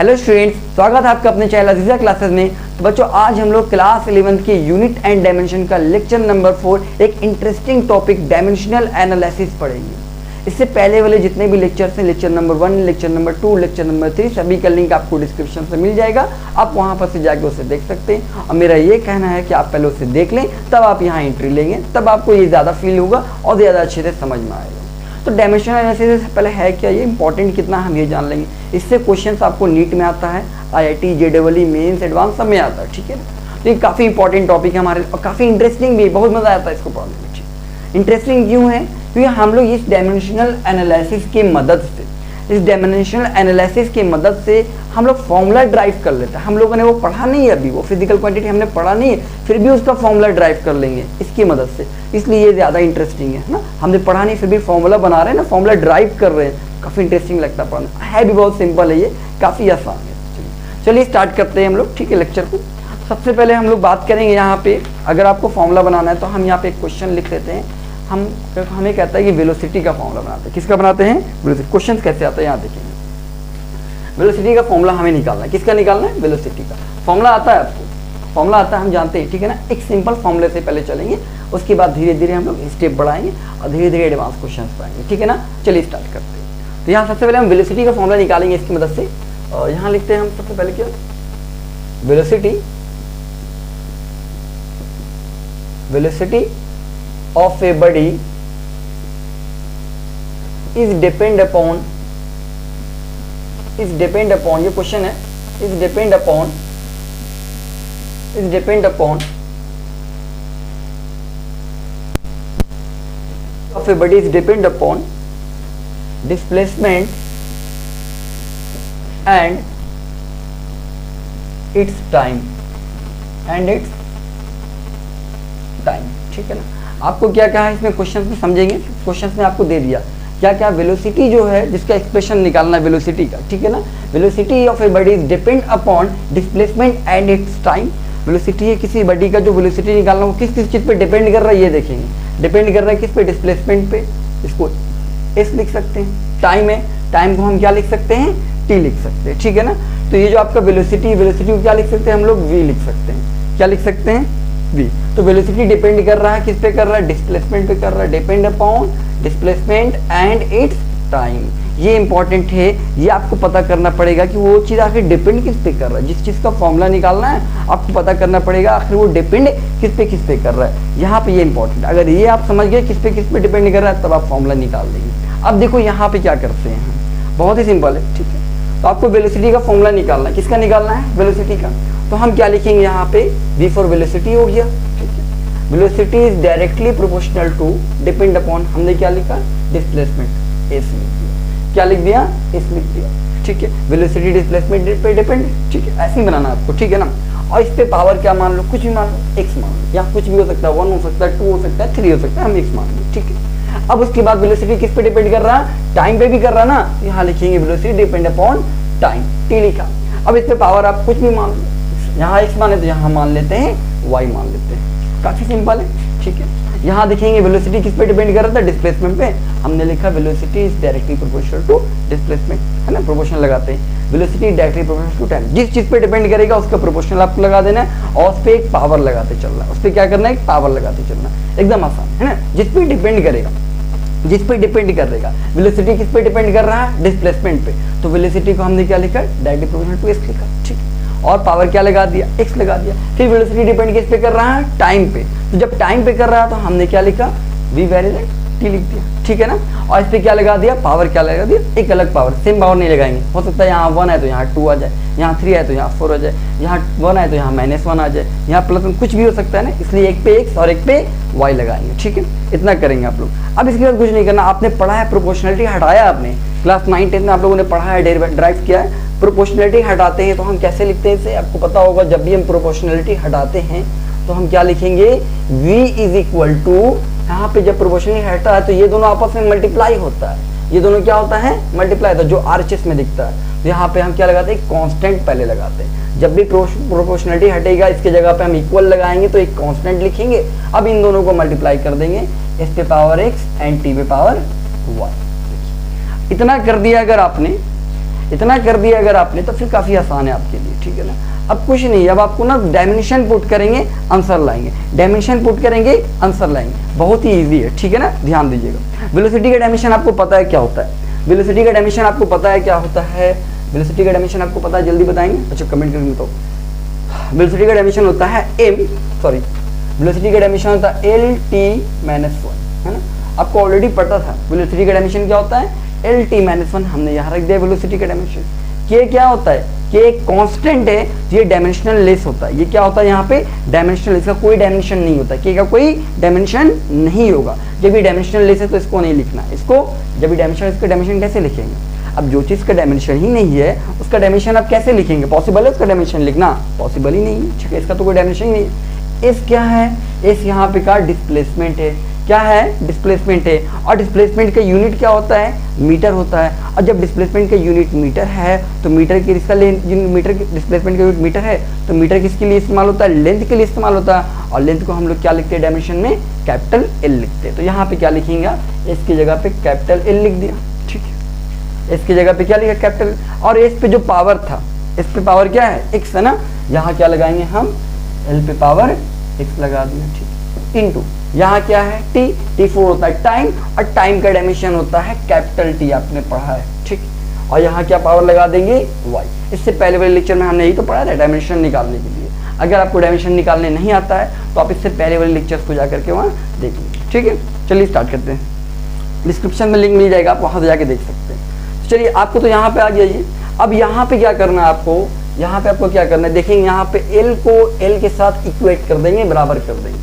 Hello students, स्वागत है आपका अपने चैनल अजीजा क्लासेस में। तो बच्चों, आज हम लोग क्लास 11 के यूनिट एंड डायमेंशन का लेक्चर नंबर 4 एक इंटरेस्टिंग टॉपिक डायमेंशनल एनालिसिस पढ़ेंगे। इससे पहले वाले जितने भी लेक्चर्स हैं, lecture number 1, lecture number 2, lecture number 3, सभी का लिंक आपको डिस्क्रिप्शन से मिल जाएगा। आप वहाँ पर से जाके उसे देख सकते हैं। और मेरा ये कहना है कि आप पहले उसे देख लें, तब आप यहाँ एंट्री लेंगे, तब आपको ये ज़्यादा फील होगा और ज़्यादा अच्छे से समझ में आएगा। तो डायमेंशनल एनालिसिस से पहले है क्या, ये इंपॉर्टेंट कितना हम ये जान लेंगे। इससे क्वेश्चंस आपको नीट में आता है, IIT, JEE, मेंस, एडवांस सब में आता है, ठीक है ना। तो ये काफ़ी इंपॉर्टेंट टॉपिक है हमारे और काफ़ी इंटरेस्टिंग भी है, बहुत मज़ा आता है इसको पढ़ने में। ठीक, इंटरेस्टिंग क्यों है? क्योंकि हम लोग इस डायमेंशनल एनालिसिस की मदद से हम लोग फॉर्मूला ड्राइव कर लेते हैं। हम लोगों ने वो पढ़ा नहीं है अभी, वो फिजिकल क्वांटिटी हमने पढ़ा नहीं है, फिर भी उसका फॉर्मूला ड्राइव कर लेंगे इसकी मदद से। इसलिए ये ज़्यादा इंटरेस्टिंग है ना। हमने पढ़ा नहीं, फिर भी फॉर्मूला बना रहे हैं ना, फॉर्मूला ड्राइव कर रहे हैं। काफ़ी इंटरेस्टिंग लगता है पढ़ना, है भी बहुत सिंपल है, ये काफ़ी आसान है। चलिए स्टार्ट करते हैं हम लोग, ठीक है, लेक्चर को। सबसे पहले हम लोग बात करेंगे यहाँ पे, अगर आपको फॉर्मूला बनाना है तो हम यहाँ पे एक क्वेश्चन लिख लेते हैं। हमें कहता है कि वेलोसिटी का फॉर्मूला बनाते हैं। किसका बनाते हैं? वेलोसिटी। क्वेश्चन कैसे आता है यहाँ देखेंगे। वेलोसिटी का फॉर्मूला हमें निकालना है। किसका निकालना है? वेलोसिटी का। फॉर्मूला आता है आपको? फॉर्मूला आता है, हम जानते हैं, ठीक है ना। एक सिंपल फॉर्मूले से पहले चलेंगे, उसके बाद धीरे धीरे हम लोग स्टेप बढ़ाएंगे और धीरे धीरे एडवांस क्वेश्चन पाएंगे, ठीक है ना। चलिए स्टार्ट करते हैं। तो यहाँ सबसे पहले हम वेलोसिटी का फॉर्मूला निकालेंगे इसकी मदद से। और यहाँ लिखते हैं हम सबसे पहले क्या, velocity of a body is depend upon, ये क्वेश्चन है, is depend upon of a body is depend upon displacement and its time, ठीक है ना। आपको क्या कहा है इसमें क्वेश्चन में, समझेंगे। क्वेश्चन में आपको दे दिया क्या क्या, वेलोसिटी जो है जिसका एक्सप्रेशन निकालना है वेलोसिटी का, ठीक है ना। Velocity of a body is depend upon displacement and it's time. Velocity है किसी बॉडी का, जो वेलोसिटी निकालना वो किस किस चीज पे डिपेंड कर रहा है, ये देखेंगे। डिपेंड कर रहा है किस पे? डिस्प्लेसमेंट पे। इसको एस लिख सकते हैं। टाइम है, टाइम को हम क्या लिख सकते हैं? टी लिख सकते हैं, ठीक है ना। तो ये जो आपका वेलोसिटी को क्या लिख सकते हैं हम लोग? वी लिख सकते हैं। क्या लिख सकते हैं? वी। तो वेलोसिटी डिपेंड कर रहा है किस पे कर रहा है? डिस्प्लेसमेंट पे कर रहा है। Depend upon displacement and it's time. ये इंपॉर्टेंट है, ये आपको पता करना पड़ेगा कि वो चीज़ आखिर डिपेंड किस पे कर रहा है। जिस चीज़ का फॉर्मूला निकालना है आपको पता करना पड़ेगा आखिर वो डिपेंड किस पे कर रहा है। यहाँ पे ये इंपॉर्टेंट, अगर ये आप समझ गए किस पे डिपेंड कर रहा है, तब आप फॉर्मूला निकाल देंगे। अब देखो यहाँ पे क्या करते हैं, बहुत ही सिंपल है, ठीक है। तो आपको वेलोसिटी का फॉर्मूला निकालना है। किसका निकालना है? वेलोसिटी का। तो हम क्या लिखेंगे यहाँ पे? V फॉर वेलोसिटी हो गया, ठीक है। Velocity is directly proportional to depend upon, हमने क्या लिखा? डिस्प्लेसमेंट, एस लिख दिया। क्या लिख दिया? एस लिख दिया, ठीक है। वेलोसिटी डिस्प्लेसमेंट पे डिपेंड, ठीक है, ऐसे ही बनाना आपको, ठीक है ना। और इस पे पावर क्या मान लो? कुछ भी मान लो, x मान लो, या कुछ भी हो सकता है, 1 हो सकता है, 2 हो सकता है, 3 हो सकता है, हम x मान लो, ठीक है। अब उसके बाद वेलोसिटी किस पे डिपेंड कर रहा है? टाइम पे भी कर रहा है ना। यहाँ लिखेंगे velocity depend upon time, T लिखा। अब इस पे पावर आप कुछ भी मान लो, यहाँ x माने तो यहाँ मान लेते हैं y मान लेते हैं। काफी सिंपल है, ठीक है। यहाँ देखेंगे वेलोसिटी किस पे डिपेंड कर रहा था? डिस्प्लेसमेंट पे। हमने लिखा velocity is directly proportional to displacement, है ना, प्रोपोर्शनल लगाते हैं। Velocity directly proportional to time. जिस चीज पे डिपेंड करेगा उसका प्रोपोर्शनल आपको लगा देना है और उस पे एक पावर लगाते चलना है। उस पे क्या करना है? एक पावर लगाते चलना है, एकदम आसान है ना। जिस पे डिपेंड करेगा, जिस पे डिपेंड करेगा, वेलोसिटी किस पे डिपेंड कर रहा है? डिस्प्लेसमेंट पे। तो वेलोसिटी को हमने क्या लिखा? डायरेक्टली प्रोपोर्शनल टू एस लिखा, ठीक है। और पावर क्या लगा दिया? x लगा दिया। फिर वेलोसिटी डिपेंड किस पे कर रहा है? टाइम पे। तो जब टाइम पे कर रहा है तो हमने क्या लिखा? v वेरी t लिख दिया, ठीक है ना। और इस पे क्या लगा दिया? पावर क्या लगा दिया? एक अलग पावर, सेम पावर नहीं लगाएंगे। हो सकता है यहाँ 1 है तो यहाँ 2 आ जाए, यहाँ 3 है तो यहाँ 4 आ जाए, यहाँ 1 है तो यहाँ -1 आ जाए, यहाँ +1, कुछ भी हो सकता है ना। इसलिए एक पे x और एक पे y लगाएंगे, ठीक है। इतना करेंगे आप लोग। अब इसके बाद कुछ नहीं करना, आपने पढ़ा है प्रोपोर्शनलिटी, हटाया आपने क्लास 9 10 में आप लोगों ने पढ़ा है, ड्राइव किया है। प्रोपोर्शनलिटी हटाते हैं तो हम कैसे लिखते हैं इसे? आपको पता होगा, जब भी हम प्रोपोर्शनलिटी हटाते हैं तो हम क्या लिखेंगे? v इज इक्वल टू, यहाँ पे जब प्रोपोर्शनलिटी हटता है तो ये दोनों आपस में मल्टीप्लाई होता है। ये दोनों क्या होता है? मल्टीप्लाई होता है, जो आरएचएस में दिखता है। तो यहाँ पे हम क्या लगाते हैं? कांस्टेंट पहले लगाते हैं। जब भी प्रोपोर्शनलिटी हटेगा इसके जगह पे हम इक्वल लगाएंगे तो एक कांस्टेंट लिखेंगे। अब इन दोनों को मल्टीप्लाई कर देंगे, इस पे पावर x एंड t पे पावर y। इतना कर दिया अगर आपने, इतना कर दिया अगर आपने तो फिर काफ़ी आसान है आपके लिए, ठीक है ना। अब कुछ नहीं, अब आपको ना डायमेंशन पुट करेंगे आंसर लाएंगे, डायमेंशन पुट करेंगे आंसर लाएंगे, बहुत ही ईजी है, ठीक है ना। ध्यान दीजिएगा, वेलोसिटी का डायमेंशन आपको पता है क्या होता है, वेलोसिटी का डायमेंशन आपको पता है क्या होता है, वेलोसिटी का डायमेंशन आपको पता है, जल्दी बताएंगे। अच्छा कमेंट करके बताओ। वेलोसिटी का डायमेंशन होता है वेलोसिटी का डायमेंशन होता है LT-1, है ना। आपको ऑलरेडी पता था वेलोसिटी का डायमेंशन क्या होता है, LT-1, हमने यहाँ रख दिया वेलोसिटी का डायमेंशन। के क्या होता है, के एक कांस्टेंट है, ये डायमेंशनल लेस होता है, ये क्या होता है यहाँ पे डायमेंशनल, इसका कोई डायमेंशन नहीं होता, के का कोई डायमेंशन नहीं होगा। जब ये डायमेंशनल लेस है तो इसको नहीं लिखना, इसको जब ये डायमेंशन, इसका डायमेंशन कैसे लिखेंगे। अब जो चीज़ का डायमेंशन ही नहीं है उसका डायमेंशन आप कैसे लिखेंगे, पॉसिबल है उसका डायमेंशन लिखना, पॉसिबल ही नहीं है, ठीक है। इसका तो कोई डायमेंशन ही नहीं है। एस क्या है, एस यहाँ पे का डिस्प्लेसमेंट है, क्या है डिस्प्लेसमेंट है, और डिस्प्लेसमेंट का यूनिट क्या होता है, मीटर होता है। और जब डिस्प्लेसमेंट का यूनिट मीटर है तो मीटर की इसका मीटर डिस्प्लेसमेंट का यूनिट मीटर है तो मीटर किसके लिए इस्तेमाल होता है, लेंथ के लिए इस्तेमाल होता है। और लेंथ को हम लोग क्या लिखते हैं डायमेंशन में, कैपिटल एल लिखते हैं। तो यहाँ पे क्या लिखेंगे, इसकी जगह पे कैपिटल एल लिख दिया, ठीक है। इसकी जगह पे क्या लिखा, कैपिटल। और इस पे जो पावर था, इस पे पावर क्या है, एक्स है ना, यहाँ क्या लगाएंगे हम, एल पे पावर एक्स लगा दिया, ठीक है। इंटू यहाँ क्या है, T4 होता है टाइम, और टाइम का डायमेंशन होता है कैपिटल T, आपने पढ़ा है, ठीक। और यहाँ क्या पावर लगा देंगे, y। इससे पहले वाले लेक्चर में हमने यही तो पढ़ा था डायमेंशन निकालने के लिए। अगर आपको डायमेंशन निकालने नहीं आता है तो आप इससे पहले वाले लेक्चर्स को जाकर के वहाँ देख लीजिए, ठीक है। चलिए स्टार्ट करते हैं, डिस्क्रिप्शन में लिंक मिल जाएगा, आप वहाँ से जाके देख सकते हैं। चलिए आपको तो यहाँ पे आ गया ये। अब यहाँ पे क्या करना है आपको, यहाँ पे आपको क्या करना है, देखेंगे यहाँ पे L को L के साथ इक्वेट कर देंगे, बराबर कर देंगे,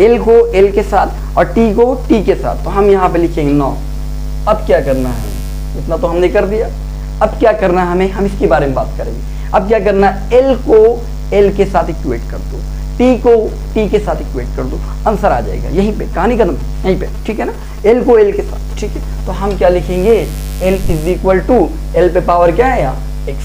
L को L के साथ और T को T के साथ। तो हम यहाँ पे लिखेंगे 9। अब क्या करना है, इतना तो हमने कर दिया। अब क्या करना है हमें, हम इसके बारे में बात करेंगे। अब क्या करना है, L को L के साथ इक्वेट कर दो, T को T के साथ इक्वेट कर दो, आंसर आ जाएगा। यहीं पे कहानी खत्म, यहीं पे, ठीक है ना। L को L के साथ, ठीक है। तो हम क्या लिखेंगे, L is equal to, L पे पावर क्या है यहाँ, x,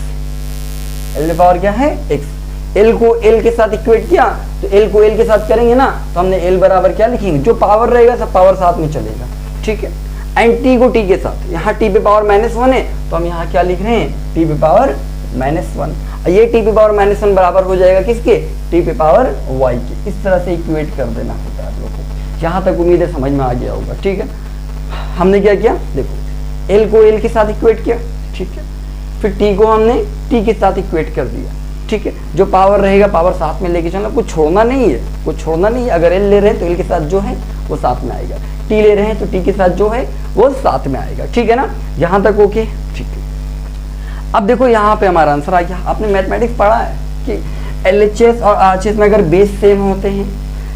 L पे पावर क्या है, x। L को L के साथ इक्वेट किया तो L को L के साथ करेंगे ना, तो हमने L बराबर क्या लिखेंगे, जो पावर रहेगा सब पावर साथ में चलेगा, ठीक है। एंड T को T के साथ, यहाँ T पे पावर -1 है तो हम यहाँ क्या लिख रहे हैं, T पे पावर -1। ये T पे पावर -1 बराबर हो जाएगा किसके, T पे पावर y के। इस तरह से इक्वेट कर देना होता है आप लोगों को। यहाँ तक उम्मीद है समझ में आ गया होगा, ठीक है। हमने क्या किया, देखो L को L के साथ इक्वेट किया, ठीक है। फिर T को हमने T के साथ इक्वेट कर दिया, ठीक है। जो पावर रहेगा पावर साथ में लेके चलना, कुछ छोड़ना नहीं है, कुछ छोड़ना नहीं है। अगर L ले रहे हैं तो L के साथ जो है वो साथ में आएगा, T ले रहे हैं तो T के साथ जो है वो साथ में आएगा, ठीक है ना। यहाँ तक ओके, ठीक है। अब देखो यहाँ पे हमारा आंसर आ गया। आपने मैथमेटिक्स पढ़ा है कि LHS और RHS में अगर बेस सेम होते हैं,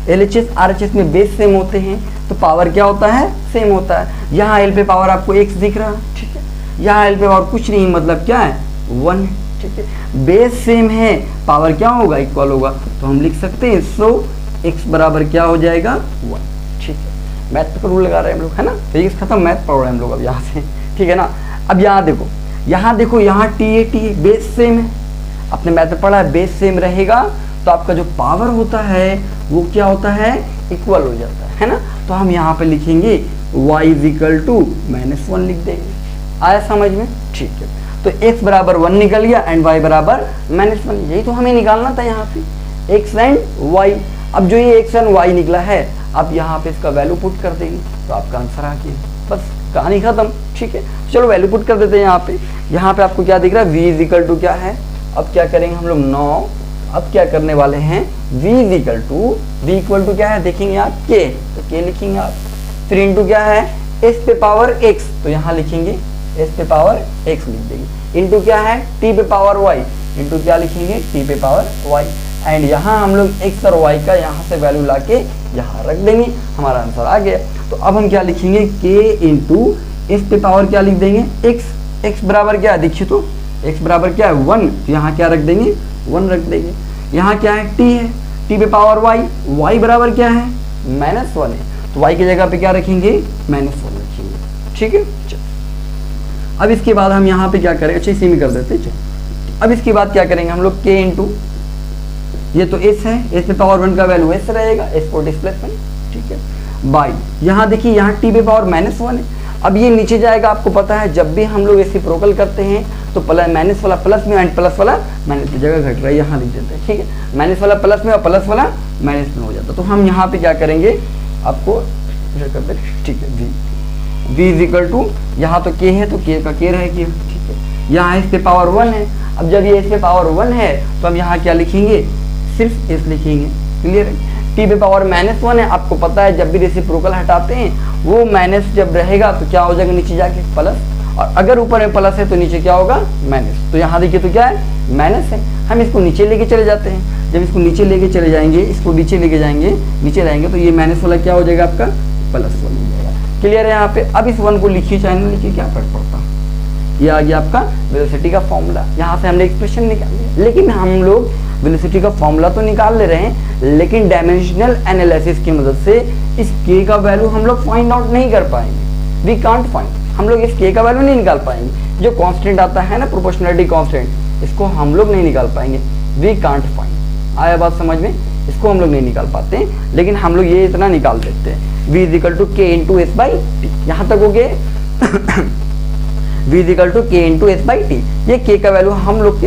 LHS RHS में बेस सेम होते हैं तो पावर क्या होता है, सेम होता है। यहाँ L पे पावर आपको x दिख रहा है, ठीक है। यहाँ L पे पावर कुछ नहीं, मतलब क्या है, 1 है, ठीक है। बेस सेम है, पावर क्या होगा, इक्वल होगा। तो हम लिख सकते हैं सो x बराबर क्या हो जाएगा, 1, ठीक है। मैथ पर रूल लगा रहे हैं हम लोग, है ना। फिजिक्स खत्म, मैथ पढ़ रहे हैं हम लोग अब यहाँ से, ठीक है ना। अब यहाँ देखो, यहाँ T बेस सेम है, आपने मैथ में पढ़ा है बेस सेम रहेगा तो आपका जो पावर होता है वो क्या होता है, इक्वल हो जाता है ना। तो हम यहाँ पे लिखेंगे y = -1 लिख देंगे। आया समझ में, ठीक है। तो x बराबर 1 निकल गया एंड y बराबर -1। यही तो हमें निकालना था यहाँ पे, x एंड y। अब जो ये x एंड y निकला है, अब यहाँ पे इसका वैल्यू पुट कर देंगे तो आपका आंसर आ गया, बस कहानी खत्म, ठीक है। चलो वैल्यू पुट कर देते हैं यहाँ पे। यहाँ पे आपको क्या दिख रहा है, v = क्या है। अब क्या करेंगे हम लोग 9। अब क्या करने वाले हैं, v = क्या है, देखेंगे यहाँ k, तो k लिखेंगे आप। फिर इंटू क्या है, s पे पावर x, तो यहाँ लिखेंगे s पे पावर x लिख देंगे। इंटू क्या है, t पे पावर y, इंटू क्या लिखेंगे, t पे पावर y। एंड यहाँ हम लोग x और y का यहाँ से वैल्यू लाके यहाँ रख देंगे, हमारा आंसर आ गया। तो अब हम क्या लिखेंगे, k इंटू s पे पावर क्या लिख देंगे, x बराबर क्या है, देखिए तो x बराबर क्या है, 1, तो यहाँ क्या रख देंगे, 1 रख देंगे। यहाँ क्या है, t है, t पे पावर y बराबर क्या है, -1 है, तो y की जगह पे क्या रखेंगे, -1 रखेंगे, ठीक है। अब इसके बाद हम यहाँ पे क्या करें, अच्छा इसी में कर देते हैं। अब इसके बाद क्या करेंगे हम लोग, k इंटू ये तो s है, s पे पावर 1 का वैल्यू s रहेगा, s को डिस्प्लेसमेंट, ठीक है, बाई यहाँ देखिए यहाँ t पे पावर -1 है। अब ये नीचे जाएगा, आपको पता है जब भी हम लोग रेसिप्रोकल करते हैं तो प्लस माइनस वाला प्लस में एंड प्लस वाला माइनस में, जगह घट रहा है यहाँ लिख देते हैं, ठीक है। माइनस वाला प्लस में और प्लस वाला माइनस में हो जाता है। तो हम यहाँ पे क्या करेंगे, आपको ठीक है, v इज इक्वल टू, यहाँ तो k है तो k का k रहेगी, ठीक है। यहाँ इस पे पावर 1 है, अब जब ये इस पे पावर 1 है तो हम यहाँ क्या लिखेंगे, सिर्फ s लिखेंगे, क्लियर है। t पे पावर -1 है, आपको पता है जब भी रेसिप्रोकल हटाते हैं वो माइनस जब रहेगा तो क्या हो जाएगा नीचे जाके प्लस, और अगर ऊपर में प्लस है तो नीचे क्या होगा माइनस। तो यहाँ देखिए तो क्या है माइनस है, हम इसको नीचे लेके चले जाते हैं, जब इसको नीचे लेके चले जाएंगे, इसको नीचे लेके जाएंगे, नीचे लाएंगे तो ये माइनस वाला क्या हो जाएगा आपका प्लस 1 हो जाएगा, क्लियर है यहाँ पे। अब इस 1 को लिखिए चाहे ना लिखिए, क्या फर्क पड़ता, ये आ गया आपका वेलोसिटी का फॉर्मूला। यहाँ से हमने एक्सप्रेशन निकाली, लेकिन हम लोग वेलोसिटी का फॉर्मूला तो निकाल ले रहे हैं, लेकिन डायमेंशनल एनालिसिस की मदद से इस k का वैल्यू हम लोग फाइंड आउट नहीं कर पाएंगे, वी कांट फाइंड, हम लोग इस k का वैल्यू नहीं निकाल पाएंगे। जो कांस्टेंट आता है ना प्रोपोर्शनलिटी कांस्टेंट, इसको हम लोग नहीं निकाल पाएंगे, वी कांट फाइंड। आया बात समझ में, इसको हम लोग नहीं निकाल पाते हैं, लेकिन हम लोग ये इतना निकाल देते हैं, v is equal to k into S by T, यहाँ तक हो गए v is equal to k into S by T. ये k का वैल्यू हम लोग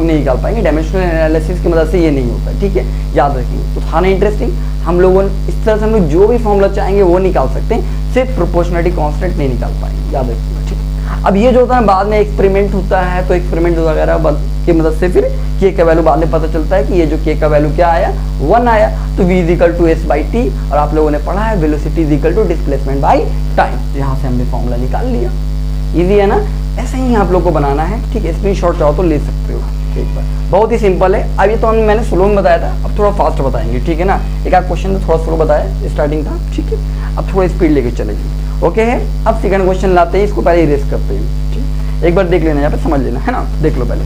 नहीं निकाल पाएंगे, डायमेंशनल एनालिसिस की मदद से ये नहीं होता, ठीक है, याद रखिए। तो था ना इंटरेस्टिंग, हम लोगों इस तरह से हम लोग जो भी फॉर्मूला चाहेंगे वो निकाल सकते हैं, सिर्फ प्रोपोर्शनलिटी कांस्टेंट नहीं निकाल पाएंगे, याद रखिए, ठीक। अब ये जो होता है बाद में एक्सपेरिमेंट होता है, तो एक्सपेरिमेंट वगैरह की मदद से फिर k का वैल्यू बाद में पता चलता है कि ये जो k का वैल्यू क्या आया 1 आया, तो v is equal to S by T, और आप लोगों ने पढ़ा है velocity is equal to displacement by time, यहाँ से हमने फॉर्मूला निकाल लिया। इजी है ना, ऐसे ही आप लोग को बनाना है, ठीक है। स्क्रीनशॉट चाहो तो ले सकते हो एक बार, बहुत ही सिंपल है। अब ये तो मैंने स्लो में बताया था, अब थोड़ा फास्ट बताएंगे, ठीक है ना। एक आध क्वेश्चन तो थोड़ा स्लो बताया, स्टार्टिंग था, ठीक है, अब थोड़ा स्पीड लेके चलेगी, ओके है। अब सेकंड क्वेश्चन लाते हैं, इसको पहले इरेज करते हैं, ठीक, एक बार देख लेना, यहाँ पे समझ लेना है ना, देख लो पहले,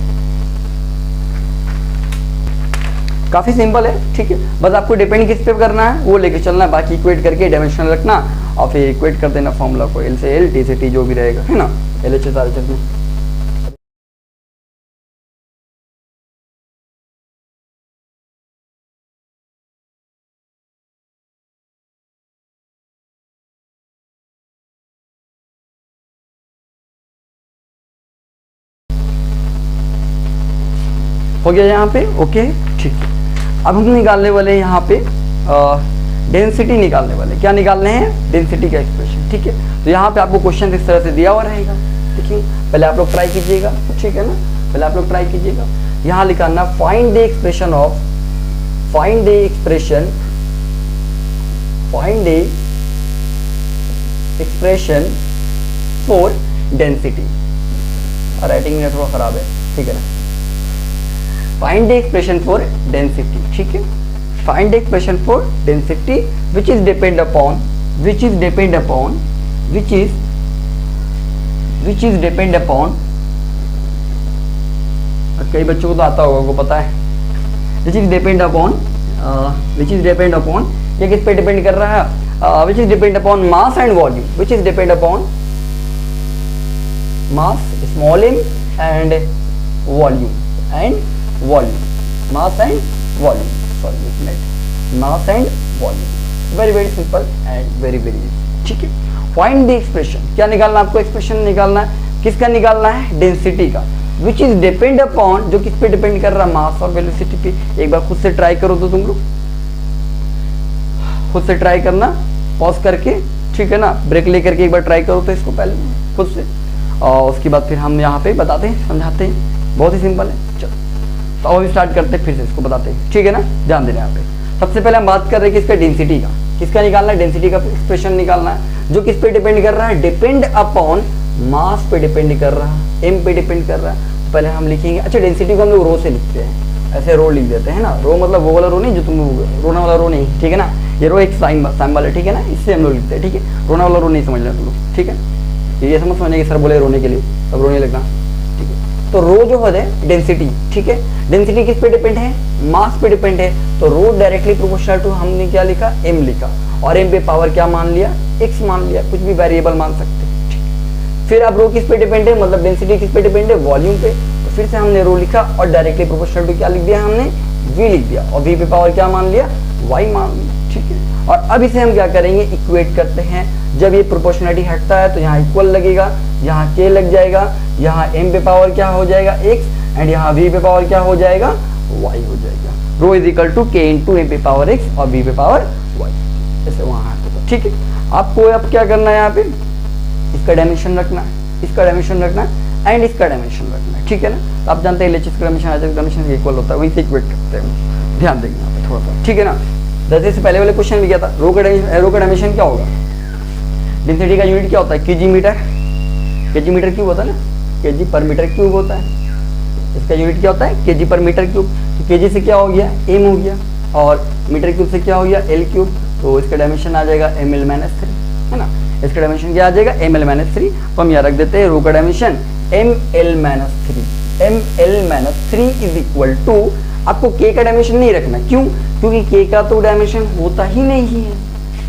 काफी सिंपल है, ठीक है। बस आपको डिपेंड किस पे करना है वो लेके चलना है, बाकी इक्वेट करके डायमेंशनल रखना और फिर इक्वेट कर देना फॉर्मूला को, एल से एल, टी से टी, जो भी रहेगा, है ना, एल एच सारे चीज में। हो गया यहाँ पे, ओके, ठीक है। अब हम निकालने वाले हैं यहाँ पे डेंसिटी निकालने वाले, क्या निकालने हैं, डेंसिटी का एक्सप्रेशन, ठीक है। तो यहाँ पे आपको क्वेश्चन इस तरह से दिया हुआ रहेगा, ठीक है, पहले आप लोग ट्राई कीजिएगा, ठीक है ना, पहले आप लोग ट्राई कीजिएगा। यहाँ लिखाना find the expression of, find the expression, find the expression for density, writing में थोड़ा खराब है, ठीक है ना। Find the expression for density, ठीक है। Find the expression for density which is depend upon, which is depend upon, which is depend upon, कई बच्चों को तो आता होगा, को पता है, which is depend upon, which is depend upon, ये किस पे डिपेंड कर रहा है, which is depend upon mass and volume, which is depend upon mass, small m and volume and volume, mass and volume, sorry एक minute, mass and volume, very very simple and very very easy, ठीक है। find the expression, क्या निकालना आपको, expression निकालना है, किसका निकालना है, डेंसिटी का, which is depend upon, जो किस पे डिपेंड कर रहा है, मास और वेलोसिटी पे। एक बार खुद से ट्राई करो तो तुम लोग खुद से ट्राई करना, पॉज करके, ठीक है ना, ब्रेक लेकर के एक बार ट्राई करो तो इसको पहले खुद से, और उसके बाद फिर हम यहाँ पे बताते हैं, समझाते हैं, बहुत ही सिंपल है। चलो तो अब स्टार्ट करते हैं, फिर से इसको बताते हैं, ठीक है ना, ध्यान देना यहाँ पे। सबसे पहले हम बात कर रहे हैं किसका, डेंसिटी का, किसका निकालना है, डेंसिटी का एक्सप्रेशन निकालना है, जो किस पे डिपेंड कर रहा है, डिपेंड अपॉन मास पे डिपेंड कर रहा है, एम पे डिपेंड कर रहा है। तो पहले हम लिखेंगे, अच्छा डेंसिटी को हम लोग रो से लिखते हैं, ऐसे रो लिख देते हैं ना, रो मतलब वो वाला रो नहीं जो तुम रोना वाला रो नहीं, ठीक है ना, ये रो एक साइन वाला, ठीक है ना, इससे हम लोग लिखते हैं, ठीक है, रोना वाला रो नहीं समझ लेना तुम लोग, ठीक है, ये समझ समझने की सर बोले रोने के लिए, तब रोने लगना, ठीक है। तो रो जो है डेंसिटी, ठीक है, डेंसिटी किस पे डिपेंड है, मास पे डिपेंड है, तो रो डायरेक्टली प्रोपोर्शनल टू, हमने क्या लिखा, एम लिखा, और एम पे पावर क्या मान लिया, एक्स मान लिया, कुछ भी वेरिएबल मान सकते हैं, ठीक। फिर अब रो किस पे डिपेंड है, मतलब डेंसिटी किस पे डिपेंड है, वॉल्यूम पे, तो फिर से हमने रो लिखा और डायरेक्टली प्रोपोर्शनल टू क्या लिख दिया, हमने वी लिख दिया, और वी पे पावर क्या मान लिया, वाई मान लिया, ठीक है। और अब इसे हम क्या करेंगे, इक्वेट करते हैं, जब ये प्रोपोर्शनलिटी हटता है तो यहाँ इक्वल लगेगा, यहाँ के लग जाएगा, यहाँ m पे पावर क्या हो जाएगा x एंड यहाँ v पे पावर क्या हो जाएगा y हो जाएगा। Rho is equal to k into m पे पावर x और v पे पावर y, ऐसे वहाँ आता। ठीक है, आपको अब क्या करना है, यहाँ पे इसका डायमेंशन रखना है, इसका डायमेंशन रखना है एंड इसका डायमेंशन रखना है। ठीक है ना, तो आप जानते हैं LHS का डायमेंशन HH का डायमेंशन इक्वल होता है, वही से इक्वेट करते हैं, ध्यान देंगे यहाँ पे थोड़ा सा। ठीक है ना, जैसे से पहले वाले क्वेश्चन में क्या था, रो का डायमेंशन क्या होगा, डेंसिटी का यूनिट क्या होता है, केजी मीटर क्यूब होता है ना, केजी पर मीटर क्यूब होता है। इसका यूनिट क्या होता है, केजी पर मीटर क्यूब। तो केजी से क्या हो गया, एम हो गया, और मीटर क्यूब से क्या हो गया, एल क्यूब। तो इसका डायमेंशन आ जाएगा ml-3, है ना। इसका डायमेंशन क्या आ जाएगा, ml-3। तो हम यहाँ रख देते हैं रो का dimension ml-3। ml-3 is equal to, आपको k का डायमेंशन नहीं रखना, क्यों, क्योंकि k का तो डायमेंशन होता ही नहीं है,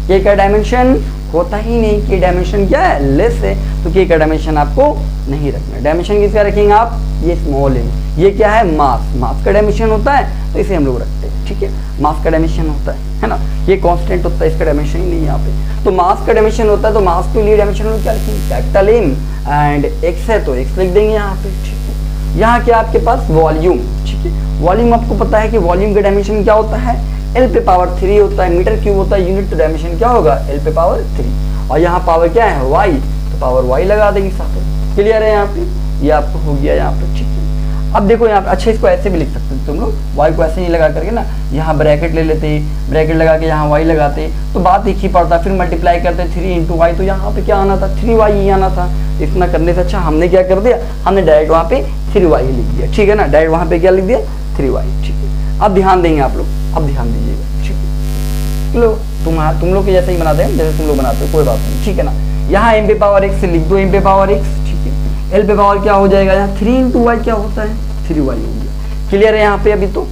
k का डायमेंशन होता ही नहीं, k डायमेंशन क्या है, लेस है, तो k का डायमेंशन आपको नहीं रखना। डायमेंशन किसका रखेंगे आप, ये स्मॉल m, ये क्या है, मास का डायमेंशन होता है, तो इसे हम लोग रखते हैं। ठीक है, मास का डायमेंशन होता है ना, ये कांस्टेंट होता है, इसका डायमेंशन ही नहीं है यहाँ पे। तो मास का डायमेंशन होता है, तो मास के लिए डायमेंशन हम लोग क्या लिखेंगे, कैपिटल M एंड x है तो x लिख देंगे यहाँ पे। ठीक है, यहाँ क्या आपके पास वॉल्यूम। ठीक है, वॉल्यूम आपको पता है कि वॉल्यूम का डायमेंशन क्या होता है, L पे पावर 3 होता है, मीटर क्यूब होता है, यूनिट तो डायमेंशन क्या होगा, L पे पावर 3, और यहाँ पावर क्या है, y, तो पावर y लगा देंगे साथ में। क्लियर है यहाँ पे, ये आपको हो गया यहाँ पे। ठीक है, अब देखो यहाँ पे, अच्छा इसको ऐसे भी लिख सकते हो तुम लोग, y को ऐसे नहीं लगा करके ना, यहाँ ब्रैकेट ले लेते, ब्रैकेट लगा के यहाँ y लगाते, तो बात एक ही पड़ता, फिर मल्टीप्लाई करते 3 इंटू वाई, तो यहाँ पे क्या आना था, 3y ही आना था। इतना करने से अच्छा हमने क्या कर दिया, हमने डायरेक्ट वहाँ पे 3y लिख दिया। ठीक है ना, डायरेक्ट वहाँ पे क्या लिख दिया, 3y। ठीक है, अब ध्यान देंगे आप लोग, अब ध्यान दीजिएगा। ठीक है, चलो तुम लोग के जैसे ही बनाते हैं जैसे तुम लोग बनाते हो, कोई बात नहीं। ठीक है ना, यहाँ m पे पावर x से लिख दो, m पे पावर x। ठीक है, l पे पावर क्या हो जाएगा, यहाँ 3 इंटू वाई क्या होता है, 3y हो गया। क्लियर है यहाँ पे अभी तो।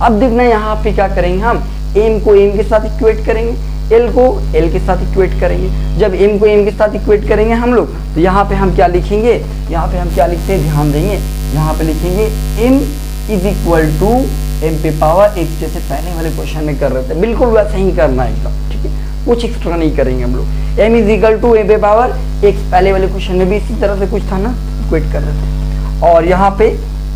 अब देखना यहाँ पे क्या करेंगे, हम m को m के साथ इक्वेट करेंगे, l को l के साथ इक्वेट करेंगे। जब m को m के साथ इक्वेट करेंगे हम लोग, तो यहाँ पे हम क्या लिखेंगे, यहाँ पे हम क्या लिखते हैं, ध्यान देंगे, यहाँ पे लिखेंगे m is equal to m पे पावर x, जैसे पहले वाले क्वेश्चन में कर रहे थे, बिल्कुल वैसे ही करना है एकदम। ठीक है, कुछ एक्स्ट्रा नहीं करेंगे हम लोग। m is equal to m पे पावर x, पहले वाले क्वेश्चन में भी इसी तरह से कुछ था ना, इक्वेट कर रहे थे। और यहाँ पे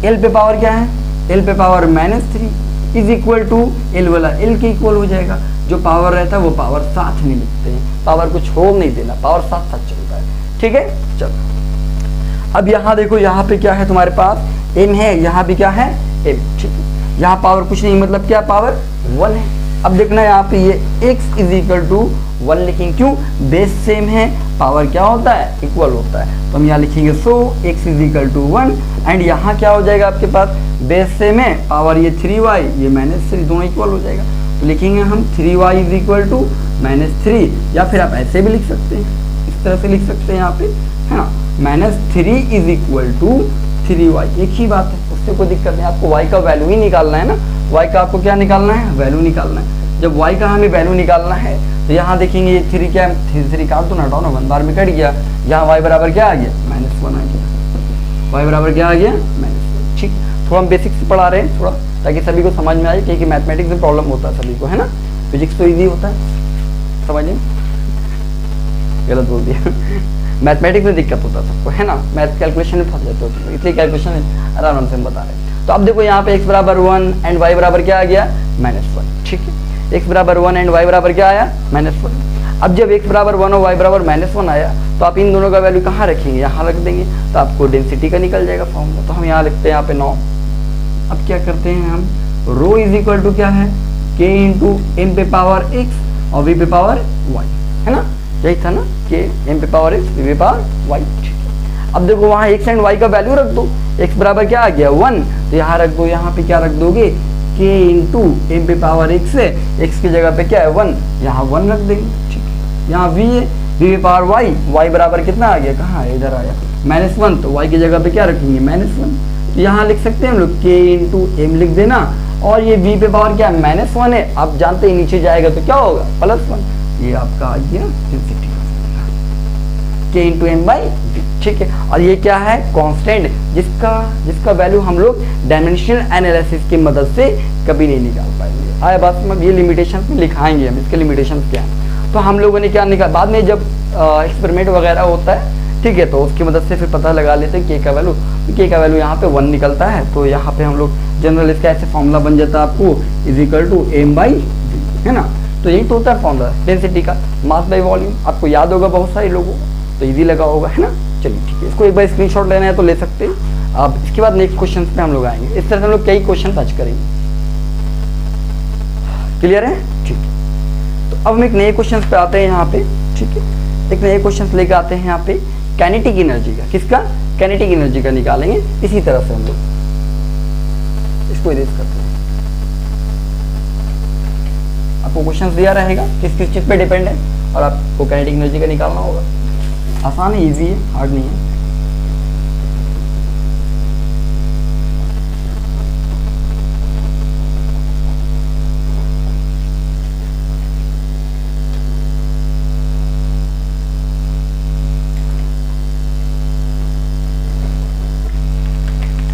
l पे पावर क्या है, l पे power -3 is equal to l वाला l के इक्वल हो जाएगा। जो पावर रहता है वो पावर साथ में लिखते हैं, पावर कुछ छोड़ नहीं देना, पावर साथ साथ चलता है। ठीक है, चलो अब यहाँ देखो, यहाँ पे क्या है तुम्हारे पास, m है, यहाँ भी क्या है, m। ठीक है, यहाँ पावर कुछ नहीं, मतलब क्या, पावर 1 है। अब देखना यहाँ पे ये x इज इक्वल टू 1 लिखेंगे, क्यों, बेस सेम है, पावर क्या होता है, इक्वल होता है। तो हम यहाँ लिखेंगे so x is equal to 1 and यहाँ क्या हो जाएगा आपके पास, बेस सेम है, पावर ये 3y, ये -3, दोनों इक्वल हो जाएगा। तो लिखेंगे हम 3y इज इक्वल टू -3, या फिर आप ऐसे भी लिख सकते हैं, इस तरह से लिख सकते हैं यहाँ पे, है ना, -3 इज इक्वल टू 3y, एक ही बात है, उससे कोई दिक्कत नहीं। आपको y का वैल्यू ही निकालना है ना, y का आपको क्या निकालना है, वैल्यू निकालना है। जब y का हमें वैल्यू निकालना है, तो यहाँ देखेंगे ये 3 क्या है, 3 काट दो ना, हटाओ ना, 1 बार में कट गया, यहाँ y बराबर क्या आ गया, -1 आ गया, y बराबर क्या आ गया, -1। ठीक, थोड़ा हम बेसिक से पढ़ा रहे हैं थोड़ा, ताकि सभी को समझ में आए, क्योंकि मैथमेटिक्स में प्रॉब्लम होता है सभी को, है ना। फिजिक्स तो ईजी होता है, समझिए, गलत बोल दिया मैथमेटिक्स में दिक्कत होता है सबको, है ना, मैथ कैलकुलेशन में फंस जाते हो, इसलिए कैलकुलेशन आराम से हम बता रहे हैं। तो अब देखो यहाँ पे x बराबर 1 एंड y बराबर क्या आ गया, -1। ठीक है, x बराबर 1 एंड y बराबर क्या आया, -1। अब जब x बराबर 1 और y बराबर -1 आया, तो आप इन दोनों का वैल्यू कहाँ रखेंगे, यहाँ रख देंगे, तो आपको डेंसिटी का निकल जाएगा फॉर्मूला। तो हम यहाँ लिखते हैं यहाँ पे 9। अब क्या करते हैं हम, रो इज इक्वल टू क्या है, k इंटू m पे पावर x और v पे पावर y, है ना, यही था ना, k m पे पावर x, v पे पावर y। ठीक है, अब देखो वहाँ x एंड y का वैल्यू रख दो, x बराबर क्या आ गया 1, तो यहाँ रख दो, यहाँ पे क्या रख दोगे, k इंटू m पे पावर x है, x की जगह पे क्या है 1, यहाँ 1 रख देंगे। ठीक है, यहाँ v है, v पे पावर y, y बराबर कितना आ गया, कहाँ है, इधर आया, -1, तो y की जगह पे क्या रखेंगे, -1। तो यहाँ लिख सकते हैं हम लोग k इंटू m लिख देना, और ये v पे पावर क्या है, -1 है, आप जानते हैं नीचे जाएगा तो क्या होगा, +1, ये आपका आ गया density k into m by v। ठीक है, और ये क्या है, कांस्टेंट, जिसका वैल्यू हम लोग डायमेंशनल एनालिसिस की मदद से कभी नहीं निकाल पाएंगे। आया बात समझ, ये लिमिटेशन में लिखाएंगे हम, इसके लिमिटेशन क्या है। तो हम लोगों ने क्या निकाला, बाद में जब एक्सपेरिमेंट वगैरह होता है, ठीक है। तो उसकी मदद से फिर पता लगा लेते हैं के का वैल्यू, के का वैल्यू यहाँ पे 1 निकलता है। तो यहाँ पे हम लोग जनरल इसका ऐसे फॉर्मूला बन जाता है आपको is equal to m by v, है ना। तो यही तो होता है फॉर्मूला डेंसिटी का, मास बाई वॉल्यूम। आपको याद होगा बहुत सारे लोगों को, तो इजी लगा होगा, है ना। चलिए ठीक है, इसको एक बार स्क्रीनशॉट लेना है तो ले सकते हैं आप। इसके बाद नेक्स्ट क्वेश्चन पे हम लोग आएंगे। इस तरह से हम लोग कई क्वेश्चन टच करेंगे। क्लियर है, ठीक है। तो अब हम एक नए क्वेश्चन पे आते हैं यहाँ पे, ठीक है। एक नए क्वेश्चन लेकर आते हैं यहाँ पे काइनेटिक एनर्जी का। किसका? काइनेटिक एनर्जी का निकालेंगे। इसी तरह से हम लोग इसको इरेज करते हैं। आपको क्वेश्चन दिया रहेगा किस किस चीज पे डिपेंड है और आपको काइनेटिक एनर्जी का निकालना होगा। आसान है, इजी है, हार्ड नहीं है।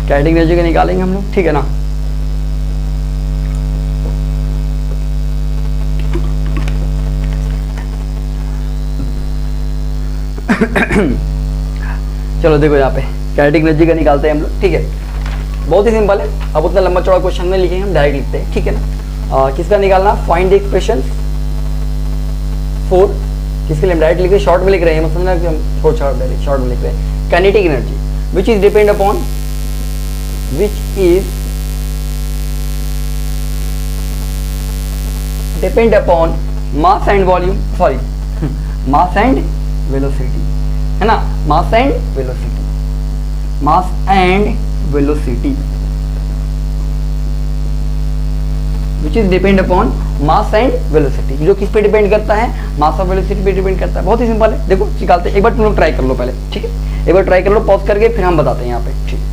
काइनेटिक एनर्जी का निकालेंगे हम लोग, ठीक है ना। चलो देखो यहाँ पे काइनेटिक एनर्जी का निकालते हैं हम लोग, ठीक है। बहुत ही सिंपल है। अब उतना लंबा चौड़ा क्वेश्चन में लिखेंगे, हम डायरेक्ट लिखते हैं, ठीक है ना। किसका निकालना? फाइंड द एक्सप्रेशन फॉर, किसके लिए हम डायरेक्ट लिख रहे हैं, शॉर्ट में लिख रहे हैं, मतलब समझना कि हम शॉर्ट में लिख रहे हैं। Kinetic energy which is depend upon, which is depend upon mass and volume, sorry mass and velocity, है ना। mass and velocity, mass and velocity which is depend upon mass and velocity, जो किस पे depend करता है? mass और velocity पे depend करता है। बहुत ही सिंपल है, देखो निकालते हैं। एक बार तुम लोग ट्राई कर लो पहले, ठीक है। एक बार ट्राई कर लो पॉज करके, फिर हम बताते हैं यहाँ पे, ठीक है।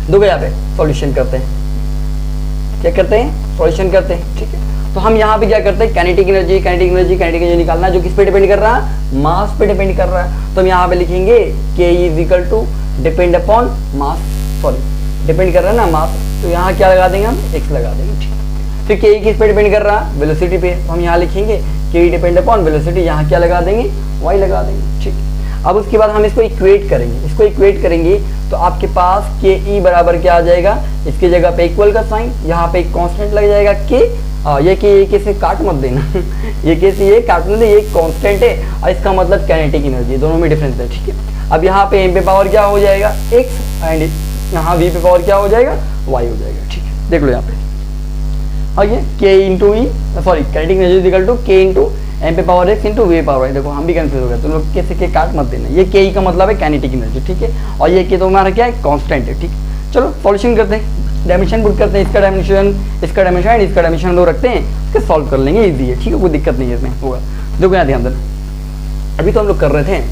देखो यहाँ पे सॉल्यूशन करते हैं। क्या करते हैं? सॉल्यूशन करते हैं, ठीक है। तो हम यहाँ पे क्या करते हैं? Kinetic energy, kinetic energy, kinetic energy निकालना, जो किस पे डिपेंड कर रहा है? मास पे डिपेंड कर रहा है। तो हम यहाँ पे लिखेंगे K is equal to depend upon mass, sorry depend कर रहा है ना मास, तो यहाँ क्या लगा देंगे हम? एक्स लगा देंगे, ठीक। फिर के किस पे डिपेंड कर रहा है? वेलोसिटी पे। तो हम यहाँ लिखेंगे के डिपेंड अपॉन वेलोसिटी, यहाँ क्या लगा देंगे? वाई लगा देंगे, ठीक। अब उसके बाद हम इसको इक्वेट करेंगे। इसको इक्वेट करेंगे तो आपके पास के ई बराबर क्या आ जाएगा? इसकी जगह पे इक्वल का साइन, यहाँ पे एक कांस्टेंट लग जाएगा के। ये से काट मत देना ये के से ये काटने दे, ये कांस्टेंट है और इसका मतलब काइनेटिक एनर्जी, दोनों में डिफरेंस है, ठीक है। अब यहाँ पे एम पे पावर क्या हो जाएगा? एक्स, एंड यहाँ वी पे पावर क्या हो जाएगा? वाई हो जाएगा, ठीक है। देख लो यहाँ पे, और ये K into E, sorry kinetic energy equal to K into M पे power X into V power Y. देखो हम भी कंफ्यूज हो गए, तुम लोग के से के काट मत देना। ये के ई का मतलब है काइनेटिक एनर्जी, ठीक है। और ये के तो हमारा क्या है? कांस्टेंट है, ठीक। चलो सॉल्यूशन करते हैं, डायमेंशन पुट करते हैं। इसका डायमेंशन, इसका डायमेंशन एंड इसका डायमेंशन दो रखते हैं, इसके सॉल्व कर लेंगे, इजी है, ठीक है। कोई दिक्कत नहीं है इसमें, होगा। देखो यहाँ ध्यान देना, अभी तो हम लोग कर रहे थे